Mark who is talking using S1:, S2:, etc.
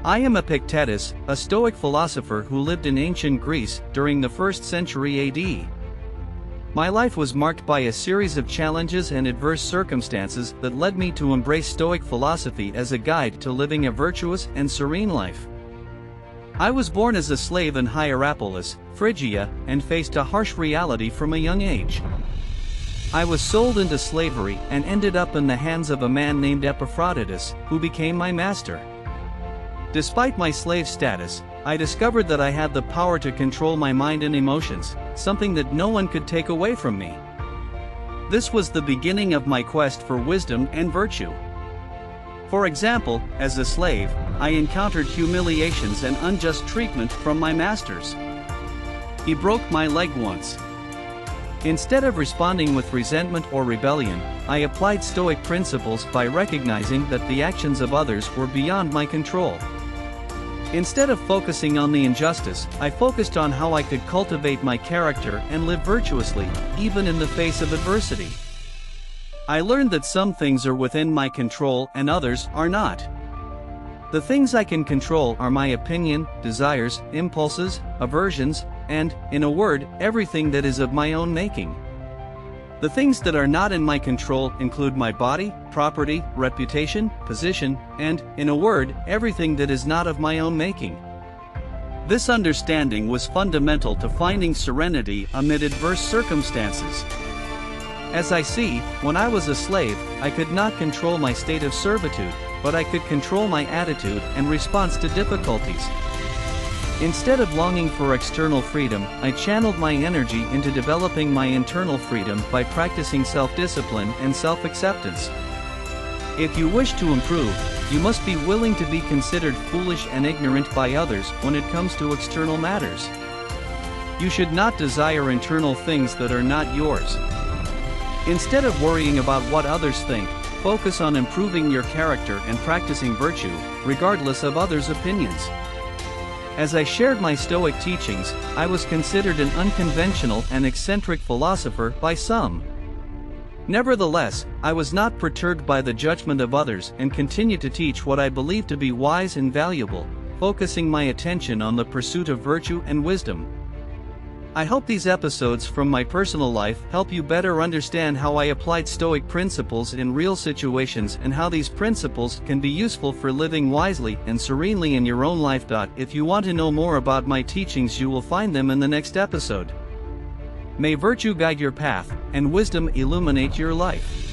S1: I am Epictetus, a Stoic philosopher who lived in ancient Greece during the 1st century AD. My life was marked by a series of challenges and adverse circumstances that led me to embrace Stoic philosophy as a guide to living a virtuous and serene life. I was born as a slave in Hierapolis, Phrygia, and faced a harsh reality from a young age. I was sold into slavery and ended up in the hands of a man named Epaphroditus, who became my master. Despite my slave status, I discovered that I had the power to control my mind and emotions, something that no one could take away from me. This was the beginning of my quest for wisdom and virtue. For example, as a slave, I encountered humiliations and unjust treatment from my masters. He broke my leg once. Instead of responding with resentment or rebellion, I applied Stoic principles by recognizing that the actions of others were beyond my control. Instead of focusing on the injustice, I focused on how I could cultivate my character and live virtuously, even in the face of adversity. I learned that some things are within my control and others are not. The things I can control are my opinion, desires, impulses, aversions, and, in a word, everything that is of my own making. The things that are not in my control include my body, property, reputation, position, and, in a word, everything that is not of my own making. This understanding was fundamental to finding serenity amid adverse circumstances. As I see, when I was a slave, I could not control my state of servitude, but I could control my attitude and response to difficulties. Instead of longing for external freedom, I channeled my energy into developing my internal freedom by practicing self-discipline and self-acceptance. If you wish to improve, you must be willing to be considered foolish and ignorant by others when it comes to external matters. You should not desire internal things that are not yours. Instead of worrying about what others think, focus on improving your character and practicing virtue, regardless of others' opinions. As I shared my Stoic teachings, I was considered an unconventional and eccentric philosopher by some. Nevertheless, I was not perturbed by the judgment of others and continued to teach what I believed to be wise and valuable, focusing my attention on the pursuit of virtue and wisdom. I hope these episodes from my personal life help you better understand how I applied Stoic principles in real situations and how these principles can be useful for living wisely and serenely in your own life. If you want to know more about my teachings, you will find them in the next episode. May virtue guide your path, and wisdom illuminate your life.